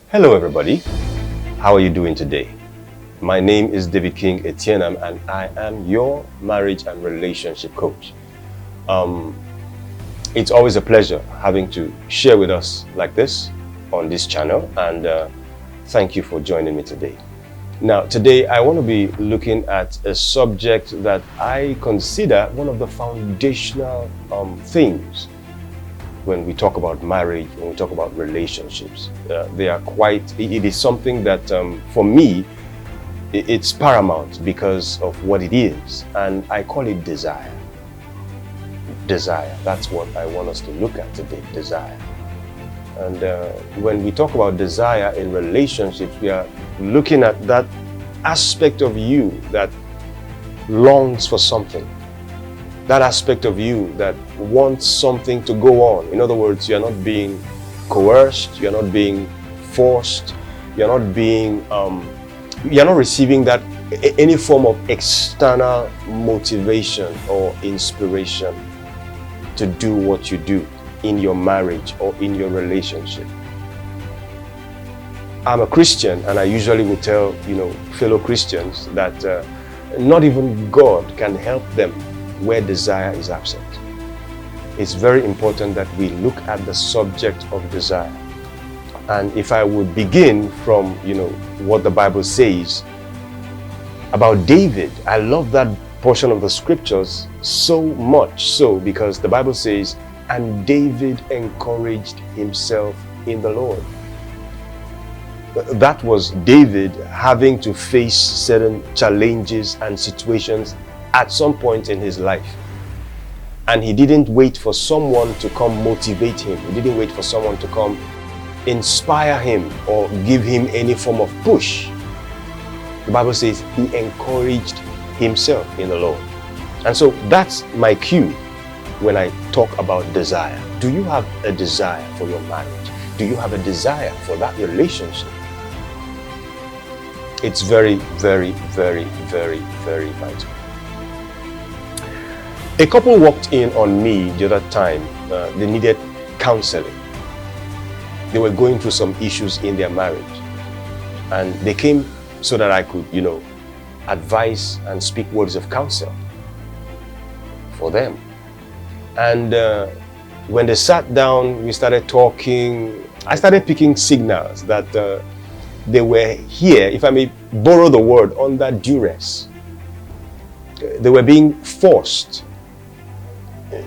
Hello everybody, how are you doing today? My name is David King Etienam and I am your marriage and relationship coach. It's always a pleasure having to share with us like this on this channel, and thank you for joining me today. Now today I want to be looking at a subject that I consider one of the foundational things when we talk about marriage, when we talk about relationships. It is something that for me, it's paramount because of what it is, and I call it desire. Desire, that's what I want us to look at today, desire. And when we talk about desire in relationships, we are looking at that aspect of you that longs for something. That aspect of you that wants something to go on. In other words, you're not being coerced, you're not being forced, you're not receiving that any form of external motivation or inspiration to do what you do in your marriage or in your relationship. I'm a Christian, and I usually will tell fellow Christians that not even God can help them where desire is absent. It's very important that we look at the subject of desire. And if I would begin from what the Bible says about David, I love that portion of the scriptures so much so because the Bible says, and David encouraged himself in the Lord. That was David having to face certain challenges and situations at some point in his life. And he didn't wait for someone to come motivate him. He didn't wait for someone to come inspire him or give him any form of push. The Bible says he encouraged himself in the Lord. And so that's my cue when I talk about desire. Do you have a desire for your marriage? Do you have a desire for that relationship? It's very, very, very, very, very vital. A couple walked in on me the other time. They needed counseling. They were going through some issues in their marriage. And they came so that I could, advise and speak words of counsel for them. And when they sat down, we started talking. I started picking signals that they were here, if I may borrow the word, under duress. They were being forced.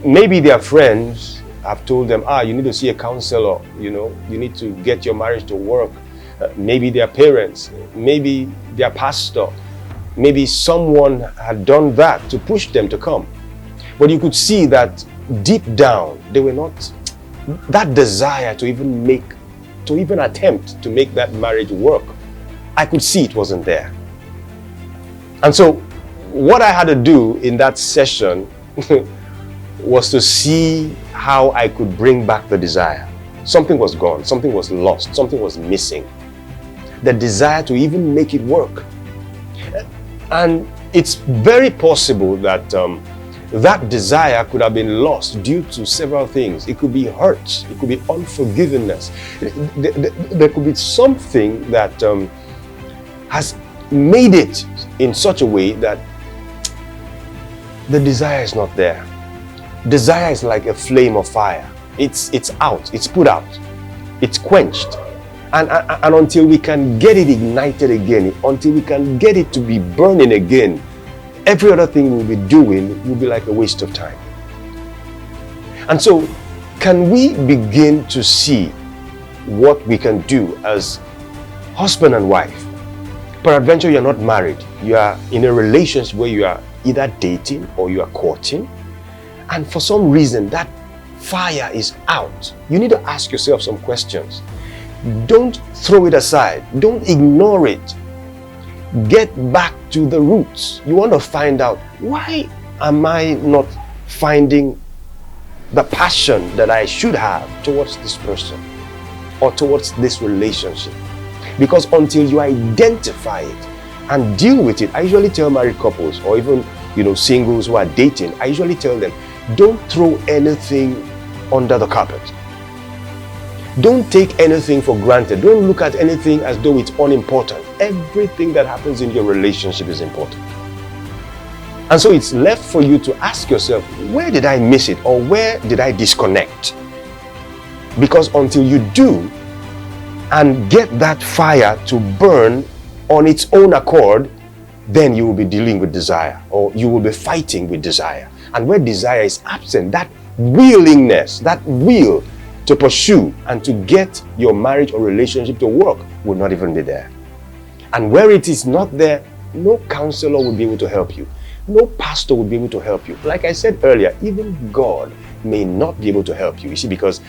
Maybe their friends have told them, you need to see a counselor, you need to get your marriage to work. Maybe their parents, maybe their pastor, maybe someone had done that to push them to come. But you could see that deep down, they were not, that desire to even attempt to make that marriage work, I could see it wasn't there. And so what I had to do in that session was to see how I could bring back the desire. Something was gone, something was lost, something was missing. The desire to even make it work. And it's very possible that that desire could have been lost due to several things. It could be hurt, it could be unforgiveness. There could be something that has made it in such a way that the desire is not there. Desire is like a flame of fire. It's out, it's put out, it's quenched. And until we can get it ignited again, until we can get it to be burning again, every other thing we'll be doing will be like a waste of time. And so, can we begin to see what we can do as husband and wife? Peradventure, you're not married. You are in a relationship where you are either dating or you are courting. And for some reason, that fire is out. You need to ask yourself some questions. Don't throw it aside. Don't ignore it. Get back to the roots. You want to find out, why am I not finding the passion that I should have towards this person or towards this relationship? Because until you identify it and deal with it, I usually tell married couples or even singles who are dating, I usually tell them, don't throw anything under the carpet. Don't take anything for granted. Don't look at anything as though it's unimportant. Everything that happens in your relationship is important. And so it's left for you to ask yourself, where did I miss it, or where did I disconnect? Because until you do and get that fire to burn on its own accord, then you will be dealing with desire, or you will be fighting with desire. And where desire is absent, that willingness, that will to pursue and to get your marriage or relationship to work will not even be there. And where it is not there, no counselor will be able to help you. No pastor will be able to help you. Like I said earlier, even God may not be able to help you. You see, because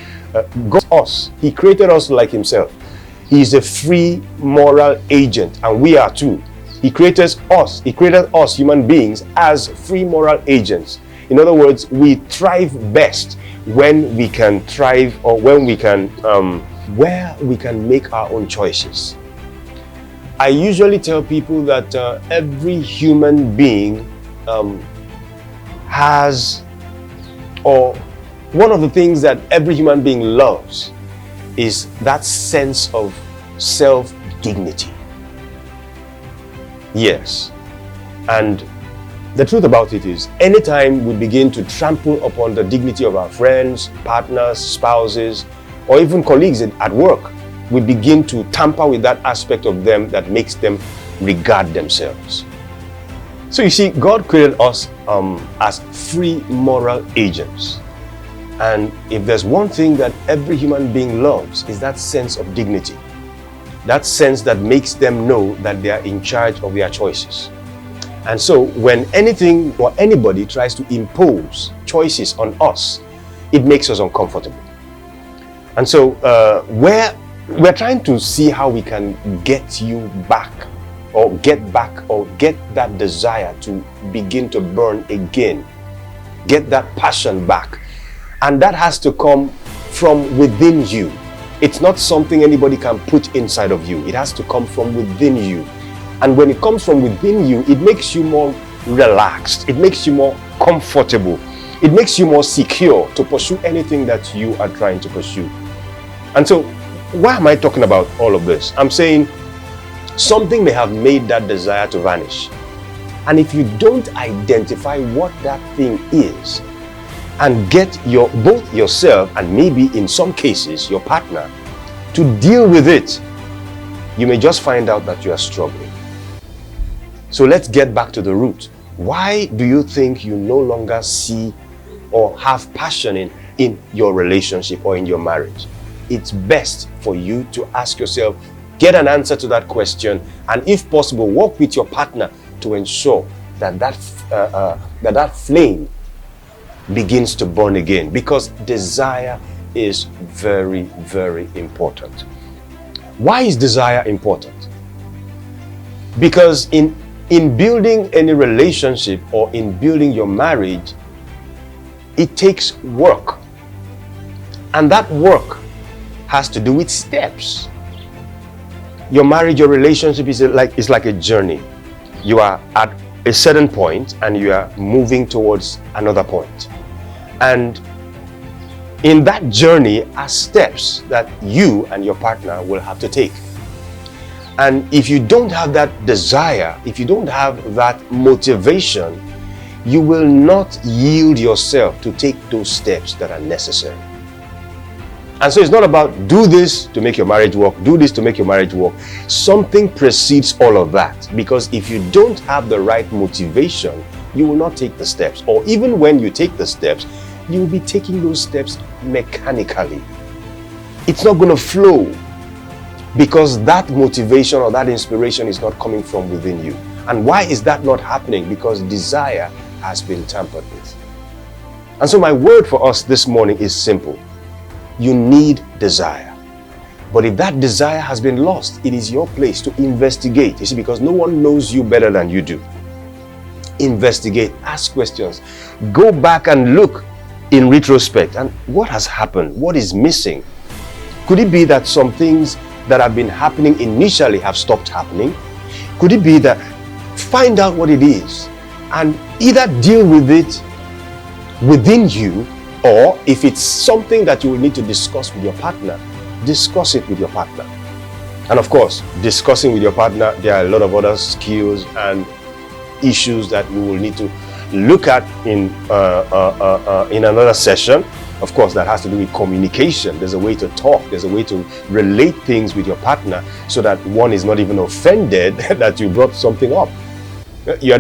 God, us, He created us like Himself. He is a free moral agent, and we are too. He created us human beings as free moral agents. In other words, we thrive best when we can thrive, or when we can, where we can make our own choices. I usually tell people that every human being has, or one of the things that every human being loves is that sense of self-dignity. Yes. And the truth about it is, anytime we begin to trample upon the dignity of our friends, partners, spouses, or even colleagues at work, we begin to tamper with that aspect of them that makes them regard themselves. So you see, God created us as free moral agents. And if there's one thing that every human being loves, is that sense of dignity. That sense that makes them know that they are in charge of their choices. And so when anything or anybody tries to impose choices on us, it makes us uncomfortable. And so we're trying to see how we can get you back, or get that desire to begin to burn again. Get that passion back. And that has to come from within you. It's not something anybody can put inside of you. It has to come from within you. And when it comes from within you, it makes you more relaxed. It makes you more comfortable. It makes you more secure to pursue anything that you are trying to pursue. And so, why am I talking about all of this? I'm saying something may have made that desire to vanish. And if you don't identify what that thing is, and get both yourself and maybe in some cases your partner to deal with it, you may just find out that you are struggling. So let's get back to the root. Why do you think you no longer see or have passion in your relationship or in your marriage? It's best for you to ask yourself, get an answer to that question, and if possible, work with your partner to ensure that that flame begins to burn again, because desire is very, very important. Why is desire important? Because in building any relationship or in building your marriage, it takes work. And that work has to do with steps. Your marriage, your relationship is like a journey. You are at a certain point and you are moving towards another point. And in that journey are steps that you and your partner will have to take. And if you don't have that desire, if you don't have that motivation, you will not yield yourself to take those steps that are necessary. And so it's not about do this to make your marriage work, do this to make your marriage work. Something precedes all of that, because if you don't have the right motivation, you will not take the steps. Or even when you take the steps, you will be taking those steps mechanically. It's not going to flow because that motivation or that inspiration is not coming from within you. And why is that not happening? Because desire has been tampered with. And so my word for us this morning is simple. You need desire. But if that desire has been lost, it is your place to investigate. You see, because no one knows you better than you do. Investigate, ask questions, go back and look in retrospect. And what has happened? What is missing? Could it be that some things that have been happening initially have stopped happening? Could it be that find out what it is and either deal with it within you, or if it's something that you will need to discuss with your partner, discuss it with your partner. And of course, discussing with your partner, there are a lot of other skills and issues that we will need to look at in another session. Of course, that has to do with communication. There's a way to talk. There's a way to relate things with your partner so that one is not even offended that you brought something up.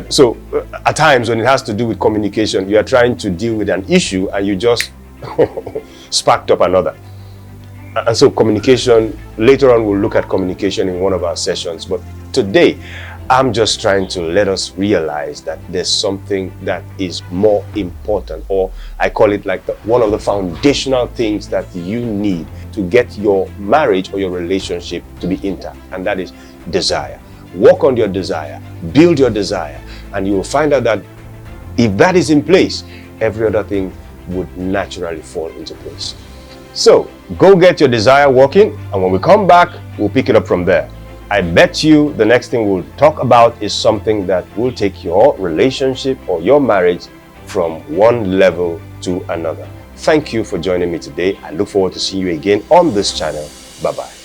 So at times when it has to do with communication, you are trying to deal with an issue and you just sparked up another. And so communication, later on we'll look at communication in one of our sessions. But today, I'm just trying to let us realize that there's something that is more important, or I call it like one of the foundational things that you need to get your marriage or your relationship to be intact, and that is desire. Work on your desire, build your desire, and you will find out that if that is in place, every other thing would naturally fall into place. So go get your desire working, and when we come back, we'll pick it up from there. I bet you the next thing we'll talk about is something that will take your relationship or your marriage from one level to another. Thank you for joining me today. I look forward to seeing you again on this channel. Bye-bye.